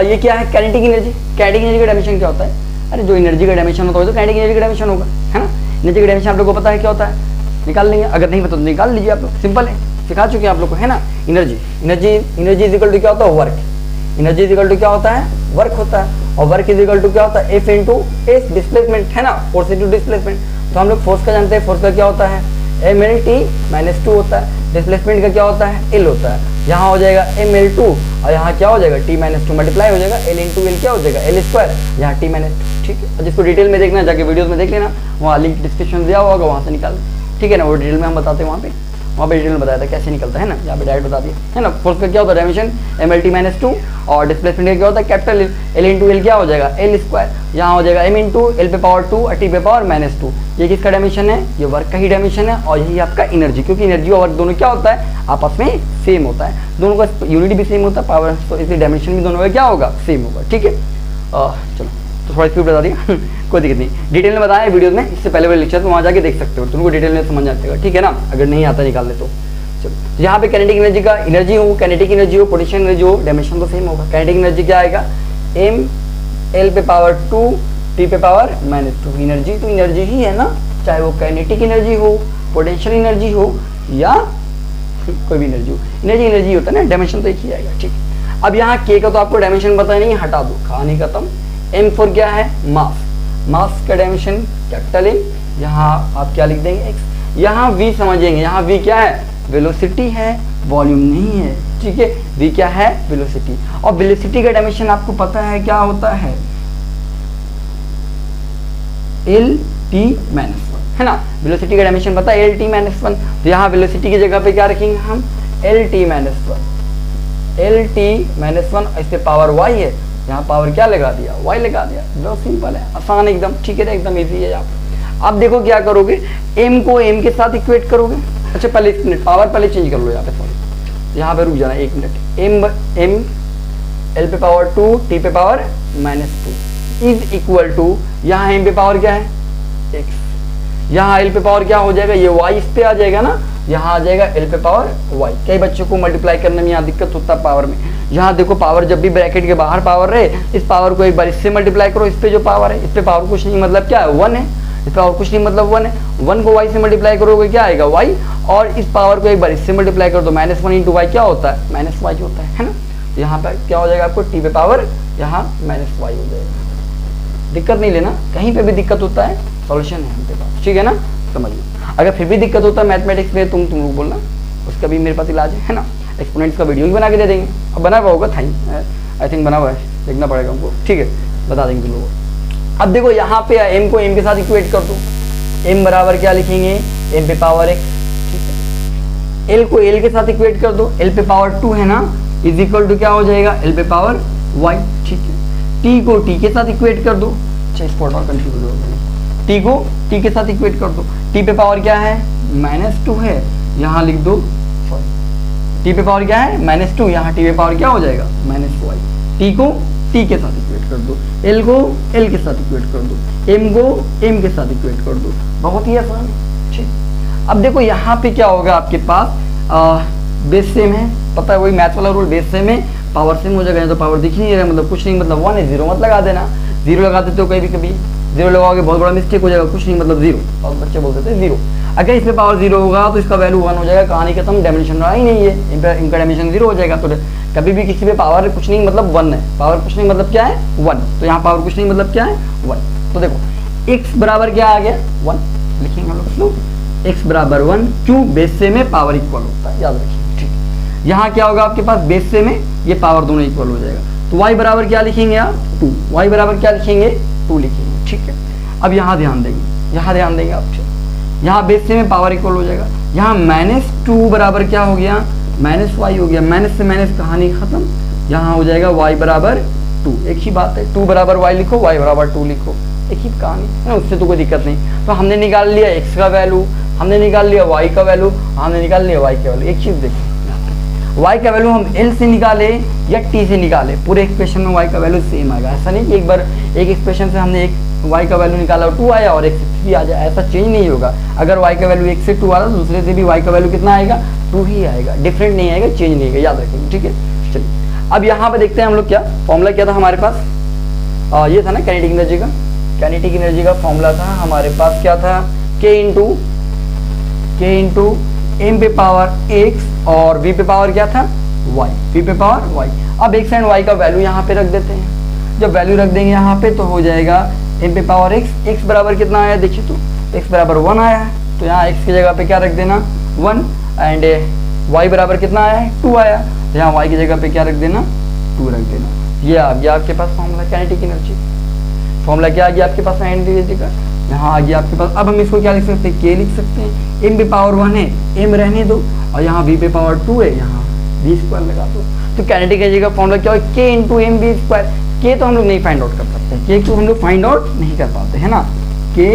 ये क्या है? Kinetic energy. काइनेटिक एनर्जी का डायमेंशन क्या होता है? अरे जो एनर्जी का डायमेंशन होता है तो काइनेटिक एनर्जी का डायमेंशन होगा, है ना। एनर्जी का डायमेंशन आप लोग को पता है क्या होता है? निकाल लेंगे, अगर नहीं पता तो निकाल लीजिए आप लोग, सिंपल है, सिखा चुके हैं आप लोग को, है ना। एनर्जी इज इक्वल टू क्या होता है? Work. Energy is equal to क्या होता है? वर्क होता है। और वर्क इज इक्वल टू क्या होता है? एफ इंटू एस, डिस्प्लेसमेंट, है ना। Force into displacement. तो हम लोग फोर्स का जानते हैं, फोर्स का क्या होता है? एम एल टी माइनस 2 होता है। डिस्प्लेसमेंट का क्या होता है? एल होता है। यहाँ हो जाएगा एम एल 2 और यहाँ क्या हो जाएगा? टी माइनस 2 मल्टीप्लाई हो जाएगा एल इंटू एल, क्या हो जाएगा? एल स्क्वायर, यहाँ टी माइनस 2, ठीक है। और जिसको डिटेल में देखना जाके वीडियोस में देख लेना, वहाँ लिंक डिस्क्रिप्शन दिया होगा, वहाँ से निकाल, ठीक है ना। वो डिटेल में हम बताते हैं, वहाँ पे डिटेल में बताया था कैसे निकलता है ना, यहाँ पे डायरेक्ट बता दिया, है ना। फोर्स का क्या होता है? Dimension M L T minus 2 और डिस्प्लेसमेंट का क्या होता है? कैपिटल एल इंटू एल, क्या हो जाएगा? एल स्क्वायर, यहाँ हो जाएगा एम इंटू एल पे पावर 2 और टी पे पावर माइनस 2। ये किसका डायमेंशन है? ये वर्क का ही डायमेंशन है, और यही आपका एनर्जी, क्योंकि एनर्जी और वर्क दोनों क्या होता है? आपस में सेम होता है, दोनों का यूनिट भी सेम होता है, पावर, तो इसलिए डायमेंशन भी दोनों का क्या होगा? सेम होगा, ठीक है। चलो तो थोड़ा स्पीड बता दिया कोई दिक्कत नहीं, डिटेल में बताया वीडियो में, इससे पहले वाले लेक्चर में वहाँ जाके देख सकते हो, तुमको डिटेल में समझ आएगा, ठीक है ना। अगर नहीं आता निकाल ले तो चलो। यहाँ पे काइनेटिक एनर्जी का एनर्जी हो, काइनेटिक एनर्जी हो, पोटेंशियल एनर्जी हो, डायमेंशन तो सेम होगा। काइनेटिक एनर्जी क्या आएगा? एम एल पे पावर 2 टी पे पावर माइनस 2। एनर्जी तो एनर्जी ही है ना, चाहे वो काइनेटिक एनर्जी हो, पोटेंशियल एनर्जी हो या कोई भी एनर्जी हो, एनर्जी होता है ना, डायमेंशन तो एक ही आएगा, ठीक है। अब यहाँ के का तो आपको डायमेंशन पता नहीं, हटा दो, कहानी खत्म। एम फॉर क्या है? मास। मास का डायमेंशन कैपिटल एम, यहाँ आप क्या लिख देंगे? एक्स। यहाँ वी समझेंगे, यहाँ वी क्या है? वेलोसिटी है, वॉल्यूम नहीं है, ठीक है। v क्या है, वेलोसिटी, और वेलोसिटी का डायमेंशन आपको पता है क्या होता है, एल टी माइनस वन, है ना। वेलोसिटी का डायमेंशन पता है एल टी माइनस वन, तो यहाँ वेलोसिटी की जगह पे क्या रखेंगे हम, L T minus one, L T minus one, इस पे पावर y है, यहाँ पावर क्या लगा दिया, y लगा दिया। बहुत सिंपल है, आसान एकदम, ठीक है ना, एकदम इजी है। आप देखो क्या करोगे, m को m के साथ इक्वेट करोगे। अच्छा पहले एक मिनट, पावर पहले चेंज कर लो यहाँ पे, सॉरी यहाँ पे रुक जाना एक मिनट। m l पे पावर 2 t पे पावर -2 इज इक्वल टू, यहाँ m पे पावर क्या है, x, यहाँ l पे पावर क्या हो जाएगा, ये y इस पे आ जाएगा ना, यहाँ आ जाएगा l पे पावर y। कई बच्चों को मल्टीप्लाई करने में यहाँ दिक्कत होता है पावर में। यहाँ देखो पावर जब भी ब्रैकेट के बाहर पावर रहे, इस पावर को एक बार इससे मल्टीप्लाई करो, इस पे जो पावर है, इस पे पावर कुछ नहीं मतलब क्या है, 1 है, इस पे और कुछ नहीं मतलब 1 है, 1 को y से मल्टीप्लाई करोगे क्या आएगा y, और इस पावर को एक बार इससे मल्टीप्लाई करो तो -1 इंटू y क्या होता है, -y होता है ना। तो यहाँ पे क्या हो जाएगा आपको, t पे पावर यहाँ -y हो जाएगा। दिक्कत नहीं लेना, कहीं पे भी दिक्कत होता है सॉल्यूशन है हमारे पास, ठीक है ना, समझ लो। अगर फिर भी दिक्कत होता है मैथमेटिक्स में, तुम लोग बोलना, उसका भी मेरे पास इलाज है ना। एक्सपोनेंट्स का वीडियो भी बना के दे देंगे, अब बना हुआ होगा, आई थिंक बना हुआ है, देखना पड़ेगा हमको, ठीक है, बता देंगे तुम लोगों को। अब देखो यहाँ पे m को m के साथ इक्वेट कर दो, m बराबर क्या लिखेंगे, m पे पावर x, ठीक है। l को l के साथ इक्वेट कर दो, l पे पावर 2 है ना, इज इक्वल टू क्या हो जाएगा, l पे पावर y, ठीक है। t को t के साथ इक्वेट कर दो, अच्छा इसको और कंफ्यूज हो गया, t को t के साथ इक्वेट कर दो, t पे पावर क्या है, -2 है, यहाँ लिख दो, सॉरी t पे पावर क्या है, -2, यहाँ t पे पावर क्या हो जाएगा, -y। t को t के साथ इक्वेट कर दो, l को l के साथ इक्वेट कर दो, m को m के साथ इक्वेट कर दो, बहुत ही आसान, ठीक। अब देखो यहाँ पे क्या होगा आपके पास, बेस सेम है, पता है वही मैथ वाला रूल, बेस सेम है, पावर सेम हो जाएगा, तो पावर दिख नहीं रहा है, मतलब कुछ नहीं, मतलब 1 है, 0 मत लगा देना, 0 लगा देते हो कभी 0 लगाओगे बहुत बड़ा मिस्टेक हो जाएगा, कुछ नहीं मतलब 0, और बच्चे बोलते थे 0। अगर इसमें पावर 0 होगा तो इसका वैल्यू 1 हो जाएगा, कहानी खत्म, डायमेंशन रहा ही नहीं है, इनका डायमेंशन 0 हो जाएगा। तो कभी भी किसी पे पावर कुछ नहीं मतलब 1 है, पावर कुछ नहीं मतलब क्या है 1, तो यहाँ पावर कुछ नहीं मतलब क्या है 1। तो देखो x बराबर क्या आ गया 1, लिखेंगे हम लोग x बराबर 1, क्यों, बेस से में पावर इक्वल होता है, याद रखिए, ठीक। यहाँ क्या होगा आपके पास, बेस से में ये पावर दोनों इक्वल हो जाएगा, तो y बराबर क्या लिखेंगे आप 2, y बराबर क्या लिखेंगे 2 लिखेंगे, ठीक है। अब यहाँ ध्यान देंगे, यहाँ ध्यान देंगे आप, यहाँ बेस से में पावर इक्वल हो जाएगा, यहाँ -2 बराबर क्या हो गया, -y हो गया, माइनस से माइनस कहानी खत्म, यहाँ हो जाएगा y बराबर 2, एक ही बात है, 2 बराबर y लिखो, y बराबर 2 लिखो, एक ही कहानी है ना, उससे तो कोई दिक्कत नहीं। तो हमने निकाल लिया x का वैल्यू, हमने निकाल लिया y का वैल्यू, हमने निकाल लिया y का वैल्यू। एक चीज देखो, y का वैल्यू हम l से निकाले या t से निकाले, पूरे एक्सप्रेशन में y का वैल्यू सेम आएगा। ऐसा नहीं कि एक बार एक एक्सप्रेशन से हमने एक y का वैल्यू निकाला और 2 आया और एक से 3 आ जाए, ऐसा चेंज नहीं होगा। अगर y का वैल्यू 1 से 2 आ रहा तो दूसरे से भी y का वैल्यू कितना आएगा, 2 ही आएगा, डिफरेंट नहीं आएगा, चेंज नहीं आएगा, याद रखेंगे, ठीक है। चलिए अब यहाँ पे देखते हैं हम लोग क्या फॉर्मूला क्या था हमारे पास, ये था ना काइनेटिक एनर्जी का, काइनेटिक एनर्जी का फॉर्मूला था हमारे पास, क्या था, k इंटू m पे पावर x और v पे पावर क्या था y, v पे पावर y। अब x एंड y का वैल्यू यहाँ पे रख देते हैं, जब वैल्यू रख देंगे यहाँ पे तो हो जाएगा m पे पावर x बराबर कितना आया देखिए, तो x बराबर 1 आया है, तो यहाँ x की जगह पे क्या रख देना 1, एंड y बराबर कितना आया है 2 आया, तो यहाँ y की जगह पे क्या रख देना 2 रख देना। ये आ गया आपके पास फॉर्मूला काइनेटिक एनर्जी, फॉर्मूला क्या आ गया आपके पास काइनेटिक एनर्जी का, यहाँ आ गया आपके पास। अब हम इसको क्या लिख सकते हैं, k लिख सकते हैं, m पे पावर 1 है, m रहने दो, और यहाँ v पे पावर 2 है, यहाँ v स्क्वायर लगा दो। तो काइनेटिक एनर्जी का फॉर्मूला क्या है, k into M V square. k तो हम लोग नहीं फाइंड आउट कर सकते, k को हम लोग फाइंड आउट नहीं कर पाते है ना, k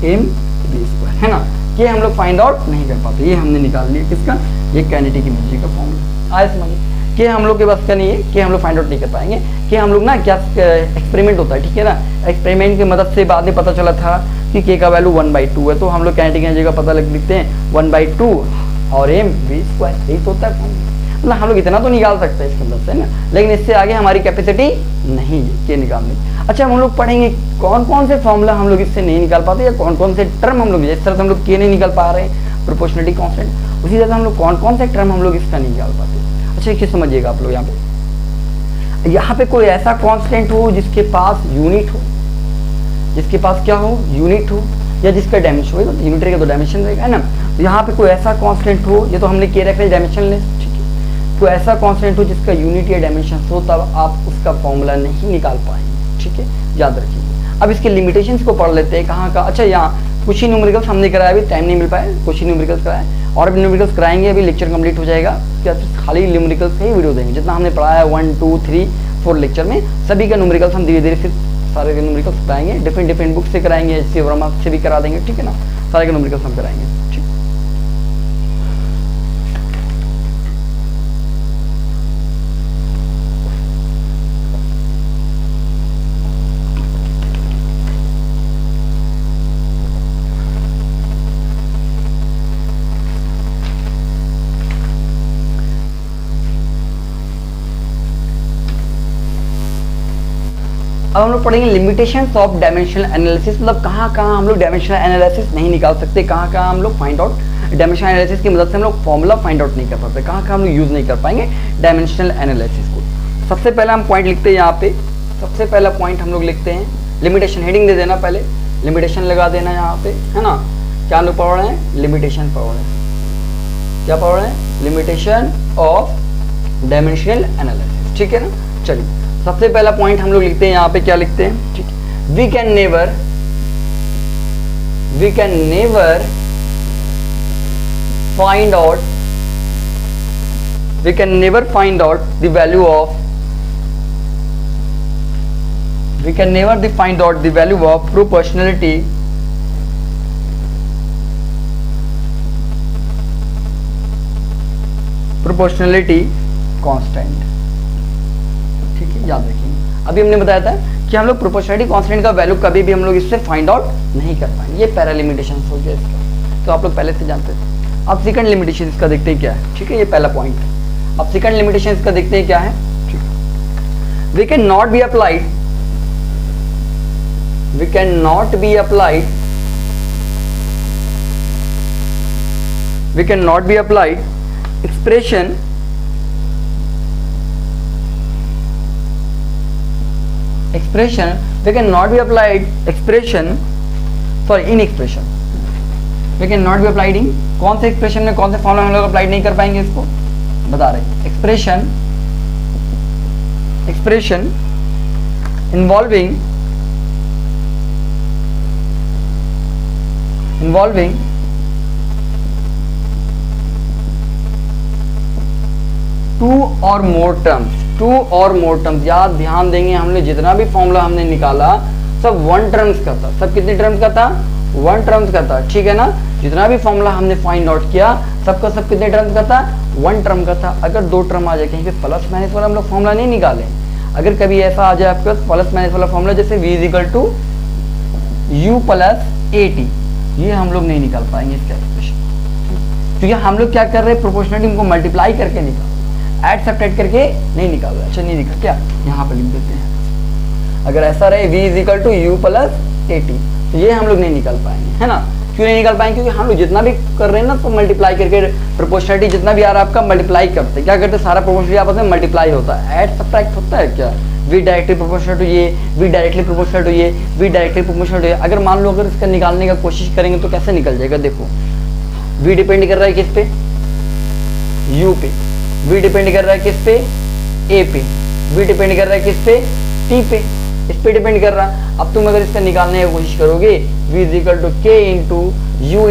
m v स्क्वायर है ना, k हम लोग फाइंड आउट नहीं कर पाते, ये हमने निकाल लिया किसका, ये काइनेटिक एनर्जी का फॉर्मूला आया समझ। के हम लोग के बस का नहीं है, कि हम लोग फाइंड आउट नहीं कर पाएंगे, कि हम लोग ना क्या एक्सपेरिमेंट होता है, ठीक है ना, एक्सपेरिमेंट की मदद से बाद में पता चला था कि के का वैल्यू 1/2 है, तो हम लोग काइनेटिक एनर्जी का पता लिखते हैं 1/2 और m v स्क्वायर, यही तो होता है फॉर्मूला। मतलब हम लोग इतना तो निकाल सकते हैं इसके अंदर से ना, लेकिन इससे आगे हमारी कैपेसिटी नहीं है के निकालने। अच्छा हम लोग पढ़ेंगे कौन कौन से फॉर्मूला हम लोग इससे नहीं निकाल पाते, या कौन कौन से टर्म हम लोग, जिस तरह से हम लोग के नहीं निकाल पा रहे हैं प्रोपोर्शनलिटी कांस्टेंट, उसी तरह से हम लोग कौन कौन से टर्म हम लोग इसका नहीं निकाल पाते। अच्छा एक चीज समझिएगा आप लोग, यहाँ पे कोई ऐसा कांस्टेंट हो जिसके पास यूनिट हो, जिसके पास क्या हो यूनिट हो, या जिसका डायमेंशन हो, यूनिट रहेगा तो डायमेंशन रहेगा है ना। तो यहाँ पे कोई ऐसा कांस्टेंट हो, ये तो हमने के रखा है डायमेंशन लेस, ठीक है, कोई ऐसा कांस्टेंट हो जिसका यूनिट या डायमेंशन हो, तब आप उसका फॉर्मूला नहीं निकाल पाएंगे। ठीक है, याद रखिए। अब इसके लिमिटेशंस को पढ़ लेते हैं। कहाँ का, अच्छा यहाँ कुछ ही न्यूमेरिकल्स हमने कराया, अभी टाइम नहीं मिल पाया, कुछ ही न्यूमेरिकल्स कराया और भी न्यूमेरिकल्स कराएंगे, अभी लेक्चर कंप्लीट हो जाएगा। क्या खाली न्यूमेरिकल्स का ही वीडियो देंगे, जितना हमने पढ़ाया है 1 2 3 4 लेक्चर में सभी का न्यूमेरिकल्स हम धीरे धीरे फिर सारे न्यूमेरिकल्स कराएंगे, डिफरेंट बुक से कराएंगे, एचसी वर्मा से भी करा देंगे। ठीक है ना, सारे के न्यूमेरिकल्स हम कराएंगे। ठीक, अब हम लोग पढ़ेंगे लिमिटेशंस ऑफ डायमेंशनल एनालिसिस, मतलब कहाँ कहाँ हम लोग डायमेंशनल एनालिसिस नहीं निकाल सकते, कहाँ कहाँ हम लोग फाइंड आउट डायमेंशनल एनालिसिस की मदद से हम लोग फॉर्मूला फाइंड आउट नहीं कर पाते, कहाँ कहाँ हम लोग यूज नहीं कर पाएंगे डायमेंशनल एनालिसिस को। सबसे पहला हम पॉइंट लिखते हैं यहाँ पे, सबसे पहला पॉइंट हम लोग लिखते हैं लिमिटेशन, हेडिंग दे देना, पहले लिमिटेशन लगा देना यहाँ पे, है ना। क्या हम लोग पढ़ रहे हैं, लिमिटेशन पढ़ रहे हैं, क्या पढ़ रहे हैं, लिमिटेशन ऑफ डायमेंशनल एनालिसिस। ठीक है ना, चलिए सबसे पहला पॉइंट हम लोग लिखते हैं यहाँ पे, क्या लिखते हैं, ठीक है, we can never find out the value of proportionality constant. ठीक है, याद रखिए। अभी हमने बताया था कि हम लोग प्रोपोर्शनलिटी कांस्टेंट का वैल्यू कभी भी हम लोग इससे फाइंड आउट नहीं कर पाएंगे, ये पहला लिमिटेशन हो गया इसका, तो आप लोग पहले से जानते थे। अब सेकंड लिमिटेशन इसका देखते हैं क्या है। ठीक है, ये पहला पॉइंट है। अब सेकंड लिमिटेशन इसका देखते हैं क्या है। ठीक है, we can not be applied expression we cannot be applied in कौन से एक्सप्रेशन में, कौन से फॉर्मूला हम लोग अप्लाई नहीं कर पाएंगे, इसको बता रहे हैं। एक्सप्रेशन इन्वॉल्विंग टू और मोर टर्म्स, याद ध्यान देंगे, हमने जितना भी फॉर्मूला हमने निकाला सब 1 टर्म्स का था, सब कितने टर्म्स का था, 1 टर्म्स का था। ठीक है ना, जितना भी फॉर्मूला हमने फाइंड आउट किया सबका सब कितने टर्म्स का था, 1 टर्म का था। अगर 2 टर्म आ जाए कहीं पे प्लस माइनस वाला हम लोग फॉर्मूला नहीं निकाले, अगर कभी ऐसा आ जाए आपके पास प्लस माइनस वाला फॉर्मूला, जैसे v = u + at, ये हम लोग नहीं निकाल पाएंगे इसका एक्सप्रेशन, क्योंकि हम लोग क्या कर रहे हैं, प्रोपोर्शनलिटी को मल्टीप्लाई करके निकाल, ऐड सब्ट्रैक्ट करके नहीं निकाल रहा। अच्छा नहीं निकाल, क्या यहाँ पर लिख देते हैं, अगर ऐसा रहे v = u + at, तो ये हम लोग नहीं निकाल पाएंगे, है ना। क्यों नहीं निकाल पाएंगे, क्योंकि हम लोग जितना भी कर रहे हैं ना, तो मल्टीप्लाई करके प्रोपोर्शनलिटी जितना भी आ रहा है आपका मल्टीप्लाई करते हैं, क्या करते हैं, सारा प्रोपोर्शनलिटी आपस में मल्टीप्लाई होता है, ऐड सब्ट्रैक्ट होता है क्या, v डायरेक्टली प्रोपोर्शनल टू ये, v डायरेक्टली प्रोपोर्शनल टू ये, v डायरेक्टली प्रोपोर्शनल टू ये। अगर मान लो अगर इसका निकालने का कोशिश करेंगे तो कैसे निकल जाएगा, देखो v डिपेंड कर रहा है किस पे, u पे, v डिपेंड कर रहा है किस पे, a पे, v डिपेंड कर रहा है किस पे, t पे, इस पे डिपेंड कर रहा है। अब तुम अगर इसका निकालने की कोशिश करोगे, v = k × u ×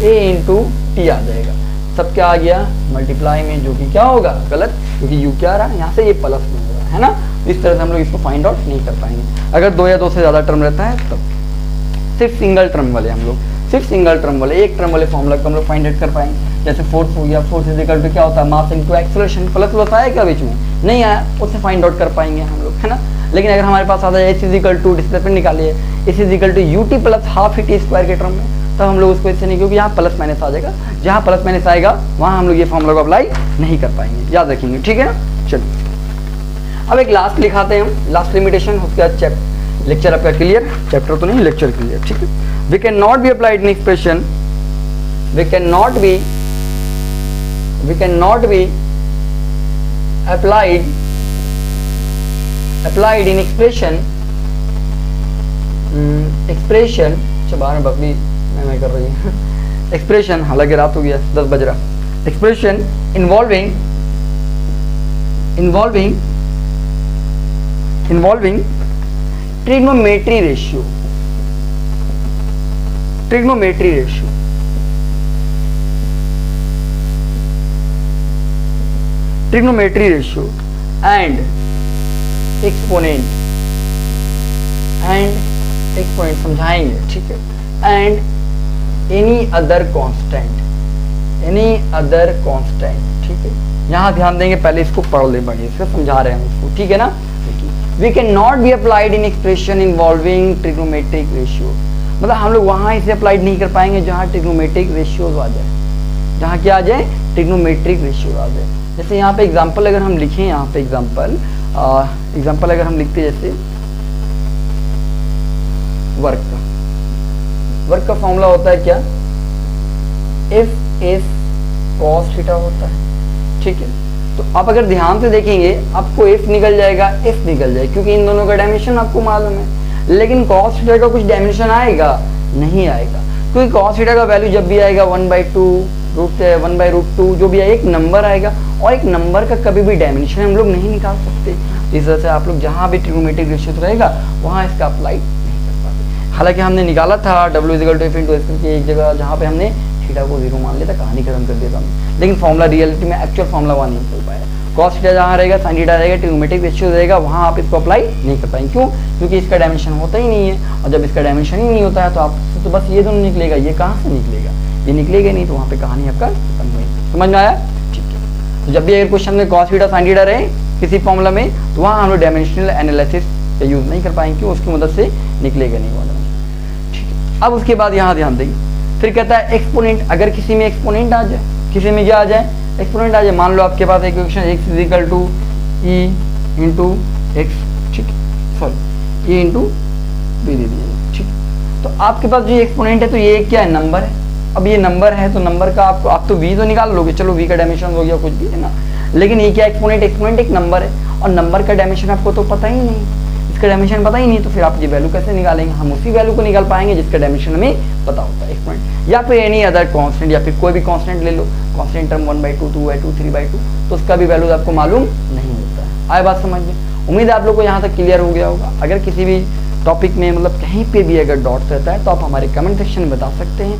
a × t आ जाएगा, सब क्या आ गया, मल्टीप्लाई में, जो कि क्या होगा, गलत, क्योंकि u क्या आ रहा है, यहाँ से ये प्लस में हो रहा है ना। इस तरह से हम लोग इसको फाइंड आउट नहीं कर पाएंगे। अगर 2 या 2 से ज़्यादा टर्म रहता है तब सिर्फ सिंगल टर्म वाले हम लोग, सिर्फ सिंगल टर्म वाले, एक टर्म वाले फॉर्मूला को हम लोग फाइंड आउट कर पाएंगे। जैसे फोर्स हो गया, फोर्स = क्या होता है, मास × एक्सेलरेशन, प्लस होता है क्या बीच में, नहीं आया, उससे फाइंड आउट कर पाएंगे हम लोग, है ना। लेकिन अगर हमारे पास आता है h = डिस्प्लेसमेंट निकालिए, h = ut + ½ t² के टर्म में, तब हम लोग उसको इससे नहीं, क्योंकि यहाँ प्लस माइनस आ जाएगा, जहाँ प्लस माइनस आएगा वहाँ हम लोग ये फॉर्मूला को अप्लाई नहीं कर पाएंगे, याद रखेंगे। ठीक है ना, चलिए अब एक लास्ट लिखाते हैं हम, लास्ट लिमिटेशन, उसके बाद लेक्चर आपका क्लियर, चैप्टर तो नहीं, लेक्चर क्लियर। ठीक है, we can not be applied in expression, we can not be applied in expression बाहर में बकरी मैं कर रही हूँ, एक्सप्रेशन, हालांकि रात हो गया, 10 बज रहा, expression involving involving trigonometry ratio, trigonometry ratio, trigonometry ratio and exponent, समझाएंगे, ठीक है, एंड एनी अदर कांस्टेंट, ठीक है। यहां ध्यान देंगे, पहले इसको पढ़ ले बढ़िया, इसको समझा रहे हैं उसको, ठीक है ना। We can not be applied in expression involving trigonometric ratio, मतलब हम लोग वहां इसे अप्लाइड नहीं कर पाएंगे जहां ट्रिग्नोमेट्रिक रेशियोज आ जाए, जहां क्या आ जाए, ट्रिग्नोमेट्रिक रेशियो आ जाए। जैसे यहाँ पे एग्जांपल अगर हम लिखें, यहाँ पे एग्जांपल अगर हम लिखते, जैसे वर्क का फॉर्मूला होता है क्या, एफ एस कॉस थीटा होता है, ठीक है। तो आप अगर ध्यान से देखेंगे आपको एफ निकल जाएगा, एफ निकल जाएगा, क्योंकि इन दोनों का डायमेंशन आपको मालूम है। लेकिन कॉस थीटा का कुछ डायमेंशन आएगा, नहीं आएगा, क्योंकि कॉस थीटा का वैल्यू जब भी आएगा 1/2 जो भी आएगा, एक नंबर आएगा, और एक नंबर का कभी भी डायमेंशन हम लोग नहीं निकाल सकते। इस वजह से आप लोग जहां भी ट्रिग्नोमेट्रिक रेशियो रहेगा वहां इसका अप्लाई नहीं कर पाते। हालांकि हमने निकाला था W = F × S की एक जगह, जहां पे हमने थीटा को 0 मान लिया था, कहानी खत्म कर दिया था, लेकिन फॉर्मूला रियलिटी में एक्चुअल फॉर्मूला वहां नहीं निकल पाया। कॉस थीटा जहां रहेगा, साइन थीटा रहेगा, ट्रिग्नोमेट्रिक रेशियो रहेगा, वहां आप इसको अप्लाई नहीं कर पाएंगे। क्यों? क्योंकि इसका डायमेंशन होता ही नहीं है, और जब इसका डायमेंशन ही नहीं होता है तो आप तो बस ये दोनों निकलेगा, ये कहाँ से निकलेगा, ये निकलेगा नहीं, तो वहाँ पे कहानी आपका खत्म हुई। समझ में आया? ठीक है। तो जब भी अगर क्वेश्चन में कॉस थीटा साइन थीटा रहे किसी फॉर्मूला में, तो वहाँ हम लोग डायमेंशनल एनालिसिस का यूज नहीं कर पाएंगे, क्यों? उसकी मदद से निकलेगा नहीं वाला। ठीक है। अब उसके बाद यहाँ ध्यान देंगे, फिर कहता है एक्सपोनेंट, अगर किसी में एक्सपोनेंट आ जाए, किसी में क्या आ जाए, एक्सपोनेंट आ जाए। मान लो आपके पास एक इक्वेशन x = e × x, ठीक है, सॉरी e × b दे दिया, ठीक। तो आपके पास जो एक्सपोनेंट है, तो ये क्या है, नंबर है। अब ये नंबर है तो नंबर का आप तो v तो निकाल लोगे, चलो v का डायमेंशन हो गया कुछ भी, है ना। लेकिन ये क्या, एक्सपोनेंट एक नंबर है, और नंबर का डायमेंशन आपको तो पता ही नहीं, इसका डायमेंशन पता ही नहीं, तो फिर आप ये वैल्यू कैसे निकालेंगे? हम उसी वैल्यू को निकाल पाएंगे जिसका डायमेंशन हमें पता होता है, एक्सपोनेंट, या फिर एनी अदर कांस्टेंट, या फिर कोई भी कांस्टेंट ले लो, कांस्टेंट टर्म 1/2, 2/2, 3/2, तो उसका भी वैल्यू आपको मालूम नहीं होता है। आए बात समझ में? उम्मीद है आप लोग को यहाँ तक क्लियर हो गया होगा। अगर किसी भी टॉपिक में मतलब कहीं पे भी अगर डॉट्स रहता है तो आप हमारे कमेंट सेक्शन में बता सकते हैं।